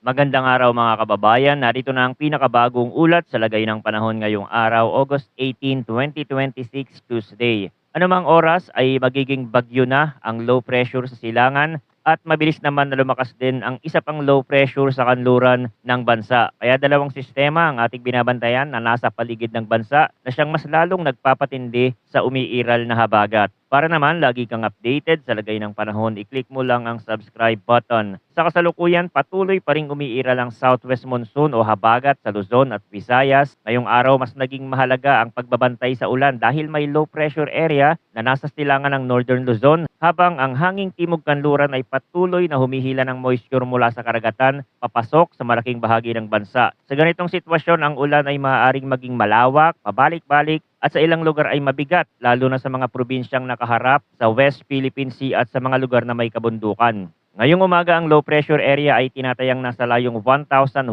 Magandang araw mga kababayan. Narito na ang pinakabagong ulat sa lagay ng panahon ngayong araw, August 18, 2026, Tuesday. Anumang oras ay magiging bagyo na ang low pressure sa silangan at mabilis naman na lumakas din ang isa pang low pressure sa kanluran ng bansa. Kaya dalawang sistema ang ating binabantayan na nasa paligid ng bansa na siyang mas lalong nagpapatindi sa umiiral na habagat. Para naman lagi kang updated sa lagay ng panahon, i-click mo lang ang subscribe button. Sa kasalukuyan, patuloy pa ring umiiral ang southwest monsoon o habagat sa Luzon at Visayas. Ngayong araw, mas naging mahalaga ang pagbabantay sa ulan dahil may low pressure area na nasa silangan ng northern Luzon, habang ang hanging timog kanluran ay patuloy na humihila ng moisture mula sa karagatan papasok sa malaking bahagi ng bansa. Sa ganitong sitwasyon, ang ulan ay maaaring maging malawak, pabalik-balik, at sa ilang lugar ay mabigat, lalo na sa mga probinsyang nakaharap sa West Philippine Sea at sa mga lugar na may kabundukan. Ngayong umaga, ang low pressure area ay tinatayang nasa layong 1,115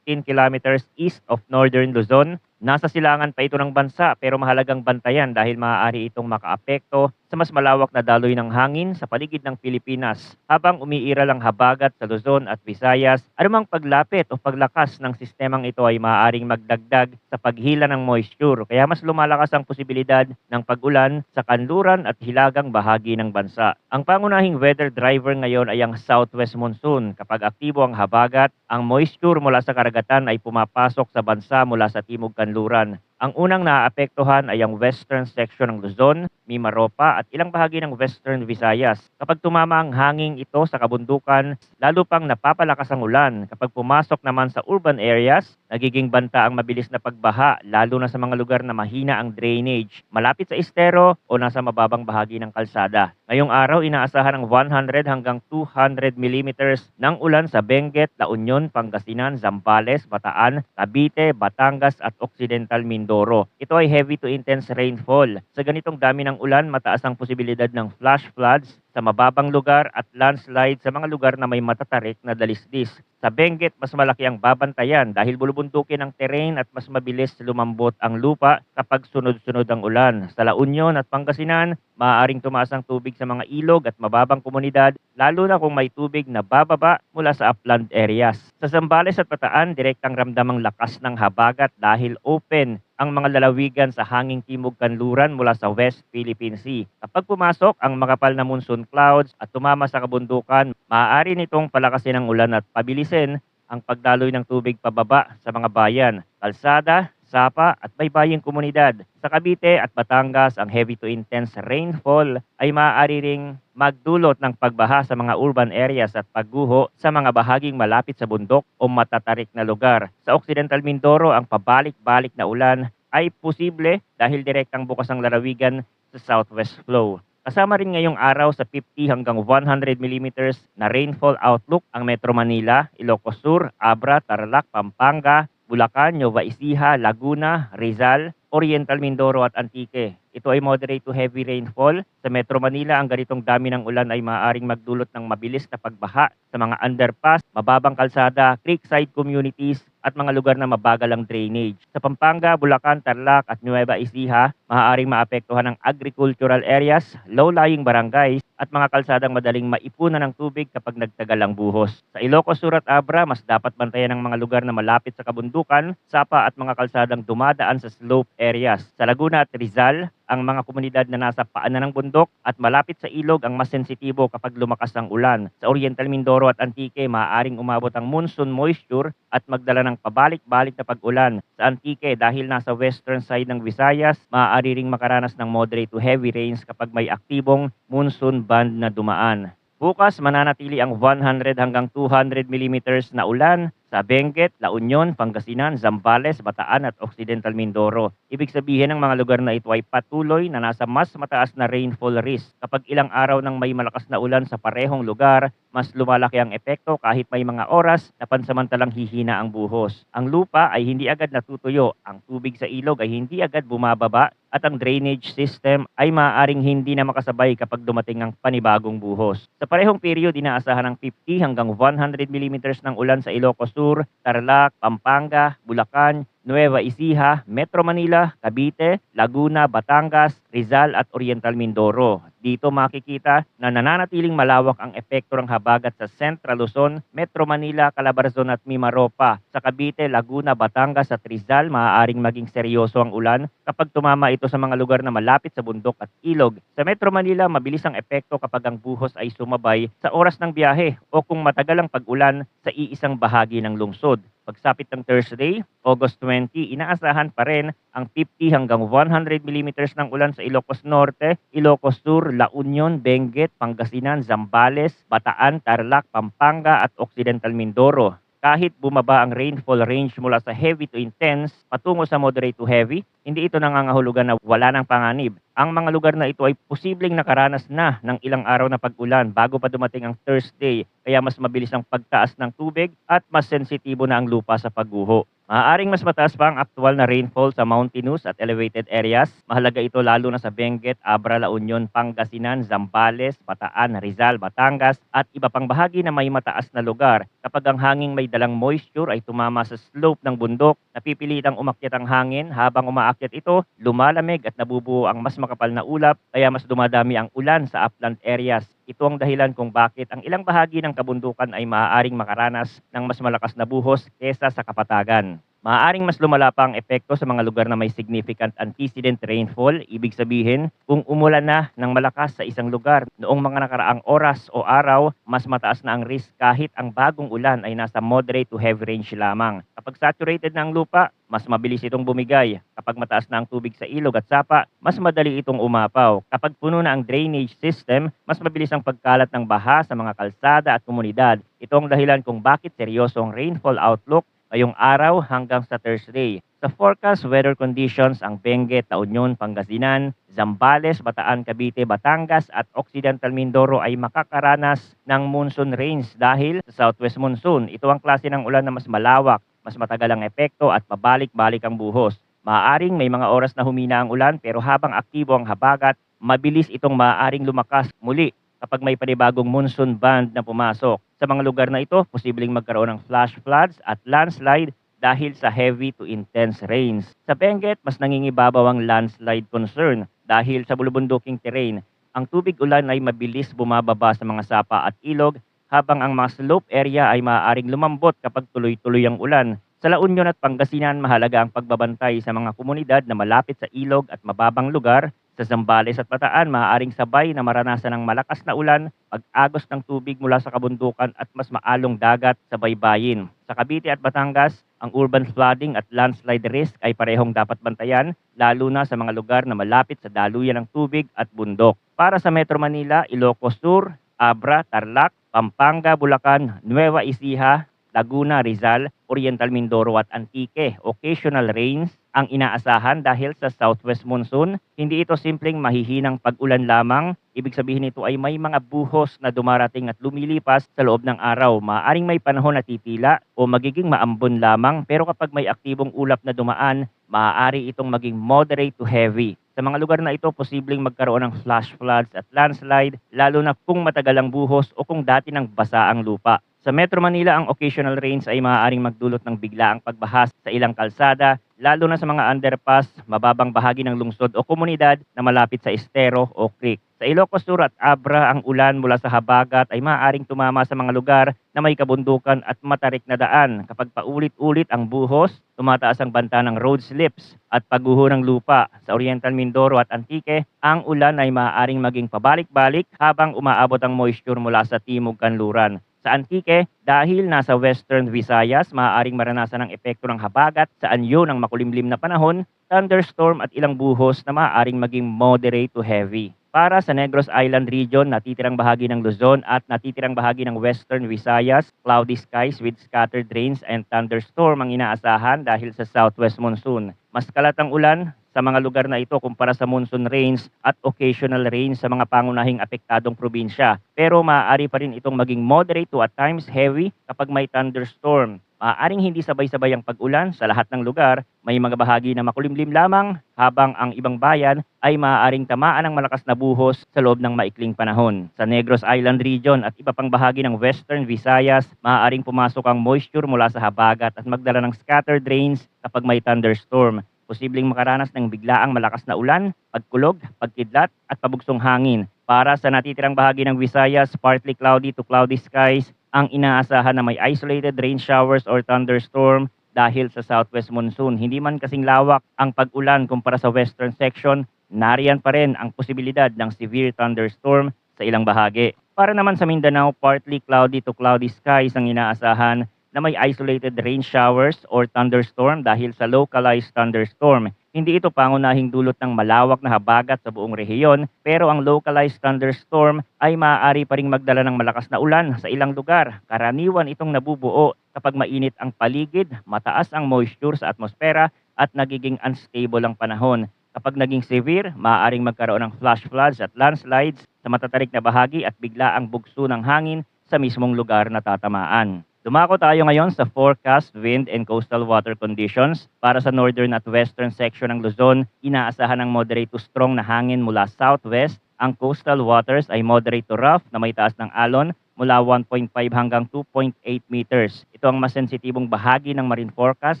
kilometers east of northern Luzon. Nasa silangan pa ito ng bansa pero mahalagang bantayan dahil maaari itong makaapekto sa mas malawak na daloy ng hangin sa paligid ng Pilipinas habang umiiral ang habagat sa Luzon at Visayas. Anumang paglapit o paglakas ng sistemang ito ay maaaring magdagdag sa paghila ng moisture, kaya mas lumalakas ang posibilidad ng pag-ulan sa kanluran at hilagang bahagi ng bansa. Ang pangunahing weather driver ngayon ay ang southwest monsoon. Kapag aktibo ang habagat, ang moisture mula sa karagatan ay pumapasok sa bansa mula sa timog kanluran. Ang unang naaapektuhan ay ang western section ng Luzon, Mimaropa at ilang bahagi ng western Visayas. Kapag tumama ang hanging ito sa kabundukan, lalo pang napapalakas ang ulan. Kapag pumasok naman sa urban areas, nagiging banta ang mabilis na pagbaha, lalo na sa mga lugar na mahina ang drainage, malapit sa estero o nasa mababang bahagi ng kalsada. Ngayong araw, inaasahan ang 100 hanggang 200 millimeters ng ulan sa Benguet, La Union, Pangasinan, Zambales, Bataan, Cavite, Batangas at Occidental Mindoro. Ito ay heavy to intense rainfall. Sa ganitong dami ng ulan, mataas ang posibilidad ng flash floods sa mababang lugar at landslide sa mga lugar na may matatarik na dalisdis. Sa Benguet, mas malaki ang babantayan dahil bulubundukin ang terrain at mas mabilis lumambot ang lupa kapag sunod-sunod ang ulan. Sa La Union at Pangasinan, maaaring tumaas ang tubig sa mga ilog at mababang komunidad, lalo na kung may tubig na bababa mula sa upland areas. Sa Zambales at Bataan, direktang ramdam ang lakas ng habagat dahil open ang mga lalawigan sa hanging timog kanluran mula sa West Philippine Sea. Kapag pumasok ang makapal na monsoon clouds at tumama sa kabundukan, maaari nitong palakasin ang ulan at pabilisin ang pagdaloy ng tubig pababa sa mga bayan, kalsada, sapa at baybaying komunidad. Sa Cavite at Batangas, ang heavy to intense rainfall ay maaari ring magdulot ng pagbaha sa mga urban areas at pagguho sa mga bahaging malapit sa bundok o matatarik na lugar. Sa Occidental Mindoro, ang pabalik-balik na ulan ay posible dahil direktang bukas ang lalawigan sa southwest flow. Kasama rin ngayong araw sa 50 hanggang 100 millimeters na rainfall outlook ang Metro Manila, Ilocos Sur, Abra, Tarlac, Pampanga, Bulacan, Nueva Ecija, Laguna, Rizal, Oriental Mindoro at Antique. Ito ay moderate to heavy rainfall. Sa Metro Manila, ang ganitong dami ng ulan ay maaaring magdulot ng mabilis na pagbaha sa mga underpass, mababang kalsada, creekside communities at mga lugar na mabagal ang drainage. Sa Pampanga, Bulacan, Tarlac at Nueva Ecija, maaaring maapektuhan ang agricultural areas, low-lying barangays at mga kalsadang madaling maipunan ng tubig kapag nagtagal ang buhos. Sa Ilocos Sur at Abra, mas dapat bantayan ang mga lugar na malapit sa kabundukan, sapa at mga kalsadang dumadaan sa slope areas. Sa Laguna at Rizal, ang mga komunidad na nasa paanan ng bundok at malapit sa ilog ang mas sensitibo kapag lumakas ang ulan. Sa Oriental Mindoro at Antique, maaaring umabot ang monsoon moisture at magdala ng pabalik-balik na pag-ulan. Sa Antique, dahil nasa western side ng Visayas, maaari ring makaranas ng moderate to heavy rains kapag may aktibong monsoon band na dumaan. Bukas, mananatili ang 100 hanggang 200 millimeters na ulan sa Benguet, La Union, Pangasinan, Zambales, Bataan at Occidental Mindoro. Ibig sabihin ng mga lugar na ito ay patuloy na nasa mas mataas na rainfall risk. Kapag ilang araw nang may malakas na ulan sa parehong lugar, mas lumalaki ang epekto kahit may mga oras na pansamantalang hihina ang buhos. Ang lupa ay hindi agad natutuyo, ang tubig sa ilog ay hindi agad bumababa at ang drainage system ay maaaring hindi na makasabay kapag dumating ang panibagong buhos. Sa parehong period, inaasahan ng 50 hanggang 100 millimeters ng ulan sa Ilocos Sur, Tarlac, Pampanga, Bulacan, Nueva Ecija, Metro Manila, Cavite, Laguna, Batangas, Rizal at Oriental Mindoro. Dito makikita na nananatiling malawak ang epekto ng habagat sa Central Luzon, Metro Manila, Calabarzon at Mimaropa. Sa Cavite, Laguna, Batangas at Rizal, maaaring maging seryoso ang ulan kapag tumama ito sa mga lugar na malapit sa bundok at ilog. Sa Metro Manila, mabilis ang epekto kapag ang buhos ay sumabay sa oras ng biyahe o kung matagal ang pag-ulan sa iisang bahagi ng lungsod. Pagsapit ng Thursday, August 20, inaasahan pa rin ang 50 hanggang 100 millimeters ng ulan sa Ilocos Norte, Ilocos Sur, La Union, Benguet, Pangasinan, Zambales, Bataan, Tarlac, Pampanga at Occidental Mindoro. Kahit bumaba ang rainfall range mula sa heavy to intense patungo sa moderate to heavy, hindi ito nangangahulugan na wala ng panganib. Ang mga lugar na ito ay posibleng nakaranas na ng ilang araw na pag-ulan bago pa dumating ang Thursday, kaya mas mabilis ang pagtaas ng tubig at mas sensitibo na ang lupa sa pagguho. Maaaring mas mataas pa ang aktual na rainfall sa mountainous at elevated areas. Mahalaga ito lalo na sa Benguet, Abra, La Union, Pangasinan, Zambales, Bataan, Rizal, Batangas at iba pang bahagi na may mataas na lugar. Kapag ang hanging may dalang moisture ay tumama sa slope ng bundok, napipilitang umakyat ang hangin. Habang umaakyat ito, lumalamig at nabubuo ang mas makapal na ulap, kaya mas dumadami ang ulan sa upland areas. Ito ang dahilan kung bakit ang ilang bahagi ng kabundukan ay maaaring makaranas ng mas malakas na buhos kesa sa kapatagan. Maaaring mas lumala pa ang epekto sa mga lugar na may significant antecedent rainfall. Ibig sabihin, kung umulan na ng malakas sa isang lugar noong mga nakaraang oras o araw, mas mataas na ang risk kahit ang bagong ulan ay nasa moderate to heavy range lamang. Kapag saturated na ang lupa, mas mabilis itong bumigay. Kapag mataas na ang tubig sa ilog at sapa, mas madali itong umapaw. Kapag puno na ang drainage system, mas mabilis ang pagkalat ng baha sa mga kalsada at komunidad. Ito ang dahilan kung bakit seryoso ang rainfall outlook ngayong araw hanggang sa Thursday. Sa forecast weather conditions, ang Benguet, La Union, Pangasinan, Zambales, Bataan, Cavite, Batangas at Occidental Mindoro ay makakaranas ng monsoon rains dahil sa southwest monsoon. Ito ang klase ng ulan na mas malawak, mas matagal ang epekto at pabalik-balik ang buhos. Maaaring may mga oras na humina ang ulan pero habang aktibo ang habagat, mabilis itong maaaring lumakas muli kapag may panibagong monsoon band na pumasok. Sa mga lugar na ito, posibleng magkaroon ng flash floods at landslide dahil sa heavy to intense rains. Sa Benguet, mas nangingibabaw ang landslide concern dahil sa bulubunduking terrain. Ang tubig ulan ay mabilis bumababa sa mga sapa at ilog habang ang mga slope area ay maaaring lumambot kapag tuloy-tuloy ang ulan. Sa La Union at Pangasinan, mahalaga ang pagbabantay sa mga komunidad na malapit sa ilog at mababang lugar. Sa Zambales at Bataan, maaaring sabay na maranasan ng malakas na ulan, pag-agos ng tubig mula sa kabundukan at mas maalong dagat sa baybayin. Sa Cavite at Batangas, ang urban flooding at landslide risk ay parehong dapat bantayan, lalo na sa mga lugar na malapit sa daluyan ng tubig at bundok. Para sa Metro Manila, Ilocos Sur, Abra, Tarlac, Pampanga, Bulacan, Nueva Ecija, Laguna, Rizal, Oriental Mindoro at Antique, occasional rains ang inaasahan dahil sa southwest monsoon. Hindi ito simpleng mahihinang pag-ulan lamang. Ibig sabihin nito ay may mga buhos na dumarating at lumilipas sa loob ng araw. Maaaring may panahon na titila o magiging maambon lamang, pero kapag may aktibong ulap na dumaan, maaari itong maging moderate to heavy. Sa mga lugar na ito, posibleng magkaroon ng flash floods at landslide, lalo na kung matagal ang buhos o kung dati nang basa ang lupa. Sa Metro Manila, ang occasional rains ay maaaring magdulot ng biglaang pagbahas sa ilang kalsada, lalo na sa mga underpass, mababang bahagi ng lungsod o komunidad na malapit sa estero o creek. Sa Ilocos Sur at Abra, ang ulan mula sa habagat ay maaaring tumama sa mga lugar na may kabundukan at matarik na daan. Kapag paulit-ulit ang buhos, tumataas ang banta ng road slips at pagguho ng lupa. Sa Oriental Mindoro at Antique, ang ulan ay maaaring maging pabalik-balik habang umaabot ang moisture mula sa timog kanluran. Sa Antique, dahil nasa Western Visayas, maaaring maranasan ang epekto ng habagat sa anyo ng makulimlim na panahon, thunderstorm at ilang buhos na maaaring maging moderate to heavy. Para sa Negros Island region, natitirang bahagi ng Luzon at natitirang bahagi ng Western Visayas, cloudy skies with scattered rains and thunderstorm ang inaasahan dahil sa southwest monsoon. Mas kalat ang ulan sa mga lugar na ito kumpara sa monsoon rains at occasional rains sa mga pangunahing apektadong probinsya. Pero maaari pa rin itong maging moderate to at times heavy kapag may thunderstorm. Maaaring hindi sabay-sabay ang pag-ulan sa lahat ng lugar, may mga bahagi na makulimlim lamang habang ang ibang bayan ay maaaring tamaan ng malakas na buhos sa loob ng maikling panahon. Sa Negros Island region at iba pang bahagi ng Western Visayas, maaaring pumasok ang moisture mula sa habagat at magdala ng scattered rains kapag may thunderstorm. Posibleng makaranas ng biglaang malakas na ulan, pagkulog, pagkidlat at pabugsong hangin. Para sa natitirang bahagi ng Visayas, partly cloudy to cloudy skies, ang inaasahan na may isolated rain showers or thunderstorm dahil sa southwest monsoon. Hindi man kasing lawak ang pag-ulan kumpara sa western section, nariyan pa rin ang posibilidad ng severe thunderstorm sa ilang bahagi. Para naman sa Mindanao, partly cloudy to cloudy skies ang inaasahan na may isolated rain showers or thunderstorm dahil sa localized thunderstorm. Hindi ito pangunahing dulot ng malawak na habagat sa buong rehiyon, pero ang localized thunderstorm ay maaari pa ring magdala ng malakas na ulan sa ilang lugar. Karaniwan itong nabubuo kapag mainit ang paligid, mataas ang moisture sa atmosfera at nagiging unstable ang panahon. Kapag naging severe, maaaring magkaroon ng flash floods at landslides sa matatarik na bahagi at bigla ang bugso ng hangin sa mismong lugar na tatamaan. Dumako tayo ngayon sa forecast, wind, and coastal water conditions. Para sa northern at western section ng Luzon, inaasahan ng moderate to strong na hangin mula southwest. Ang coastal waters ay moderate to rough na may taas ng alon mula 1.5 hanggang 2.8 meters. Ito ang mas sensitibong bahagi ng marine forecast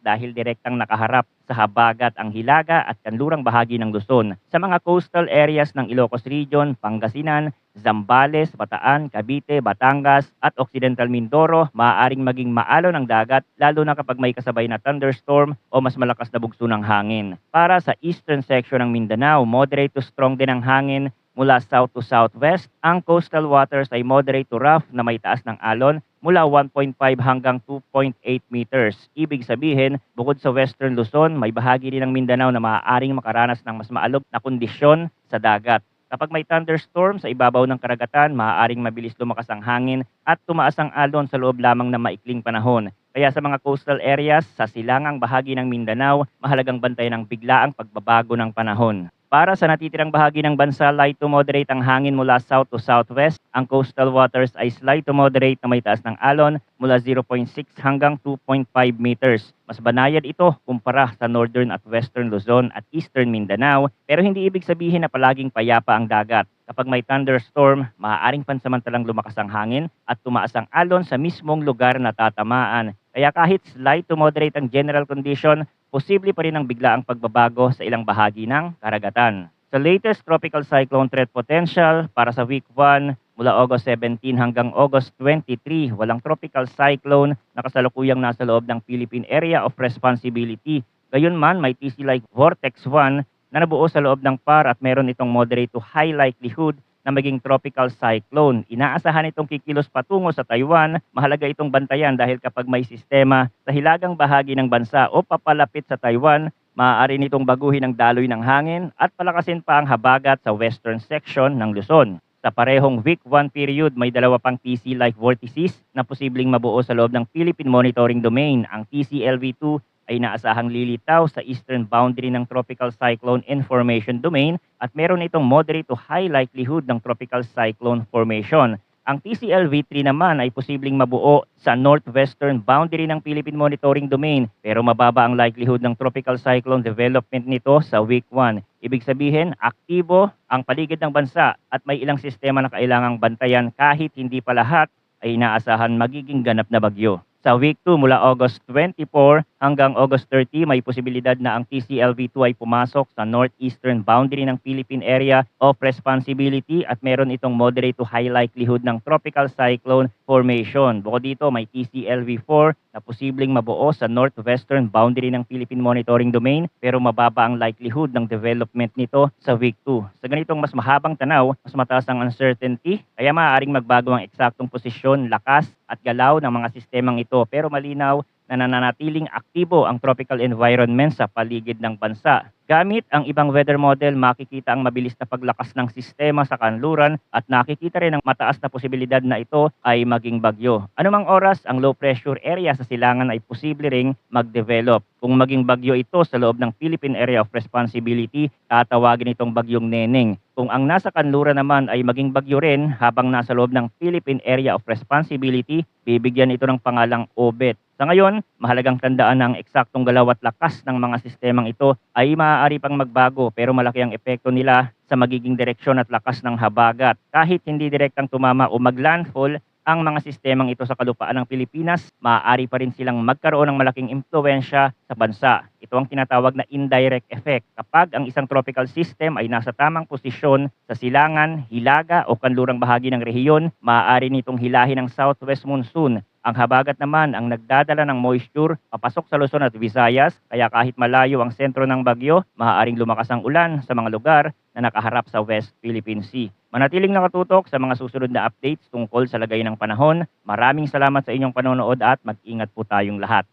dahil direktang nakaharap sa habagat ang Hilaga at kanlurang bahagi ng Luzon. Sa mga coastal areas ng Ilocos Region, Pangasinan, Zambales, Bataan, Cavite, Batangas at Occidental Mindoro, maaaring maging maalon ang dagat lalo na kapag may kasabay na thunderstorm o mas malakas na bugso ng hangin. Para sa eastern section ng Mindanao, moderate to strong din ang hangin mula south to southwest. Ang coastal waters ay moderate to rough na may taas ng alon mula 1.5 hanggang 2.8 meters. Ibig sabihin, bukod sa western Luzon, may bahagi rin ng Mindanao na maaaring makaranas ng mas maalog na kondisyon sa dagat. Kapag may thunderstorm sa ibabaw ng karagatan, maaaring mabilis lumakas ang hangin at tumaas ang alon sa loob lamang ng maikling panahon. Kaya sa mga coastal areas, sa silangang bahagi ng Mindanao, mahalagang bantayan ang biglaang pagbabago ng panahon. Para sa natitirang bahagi ng bansa, light to moderate ang hangin mula south to southwest. Ang coastal waters ay slight to moderate na may taas ng alon mula 0.6 hanggang 2.5 meters. Mas banayad ito kumpara sa northern at western Luzon at eastern Mindanao, pero hindi ibig sabihin na palaging payapa ang dagat. Kapag may thunderstorm, maaaring pansamantalang lumakas ang hangin at tumaas ang alon sa mismong lugar na tatamaan. Kaya kahit slight to moderate ang general condition, posible pa rin ang biglaang pagbabago sa ilang bahagi ng karagatan. Sa latest tropical cyclone threat potential para sa week 1 mula August 17 hanggang August 23, walang tropical cyclone na kasalukuyang nasa loob ng Philippine Area of Responsibility. Gayunman, may TC-like Vortex 1 na nabuo sa loob ng PAR at meron itong moderate to high likelihood na maging tropical cyclone. Inaasahan itong kikilos patungo sa Taiwan. Mahalaga itong bantayan dahil kapag may sistema sa hilagang bahagi ng bansa o papalapit sa Taiwan, maaari nitong baguhin ang daloy ng hangin at palakasin pa ang habagat sa western section ng Luzon. Sa parehong week 1 period, may dalawa pang TC-like vortices na posibleng mabuo sa loob ng Philippine Monitoring Domain. Ang TCLV2 ay inaasahang lilitaw sa eastern boundary ng Tropical Cyclone Information Domain at meron itong moderate to high likelihood ng Tropical Cyclone Formation. Ang TCLV3 naman ay posibleng mabuo sa northwestern boundary ng Philippine Monitoring Domain pero mababa ang likelihood ng tropical cyclone development nito sa week 1. Ibig sabihin, aktibo ang paligid ng bansa at may ilang sistema na kailangang bantayan kahit hindi pa lahat ay inaasahan magiging ganap na bagyo. Sa week 2 mula August 24 hanggang August 30, may posibilidad na ang TCLV2 ay pumasok sa northeastern boundary ng Philippine Area of Responsibility at meron itong moderate to high likelihood ng tropical cyclone formation. Bukod dito, may TCLV4 na posibleng mabuo sa northwestern boundary ng Philippine Monitoring Domain pero mababa ang likelihood ng development nito sa week 2. Sa ganitong mas mahabang tanaw, mas mataas ang uncertainty kaya maaaring magbago ang eksaktong posisyon, lakas at galaw ng mga sistemang ito pero malinaw na nananatiling aktibo ang tropical environment sa paligid ng bansa. Gamit ang ibang weather model, makikita ang mabilis na paglakas ng sistema sa kanluran at nakikita rin ang mataas na posibilidad na ito ay maging bagyo. Anumang oras, ang low pressure area sa silangan ay posible ring mag-develop. Kung maging bagyo ito sa loob ng Philippine Area of Responsibility, tatawagin itong bagyong Neneng. Kung ang nasa kanluran naman ay maging bagyo rin habang nasa loob ng Philippine Area of Responsibility, bibigyan ito ng pangalang Obet. Sa ngayon, mahalagang tandaan na ang eksaktong galaw at lakas ng mga sistemang ito ay maaari pang magbago, pero malaki ang epekto nila sa magiging direksyon at lakas ng habagat. Kahit hindi direktang tumama o maglandfall ang mga sistemang ito sa kalupaan ng Pilipinas, maaari pa rin silang magkaroon ng malaking impluwensya sa bansa. Ito ang tinatawag na indirect effect. Kapag ang isang tropical system ay nasa tamang posisyon sa silangan, hilaga o kanlurang bahagi ng rehiyon, maaari nitong hilahin ang southwest monsoon. Ang habagat naman ang nagdadala ng moisture papasok sa Luzon at Visayas, kaya kahit malayo ang sentro ng bagyo, maaaring lumakas ang ulan sa mga lugar na nakaharap sa West Philippine Sea. Manatiling nakatutok sa mga susunod na updates tungkol sa lagay ng panahon. Maraming salamat sa inyong panonood at mag-ingat po tayong lahat.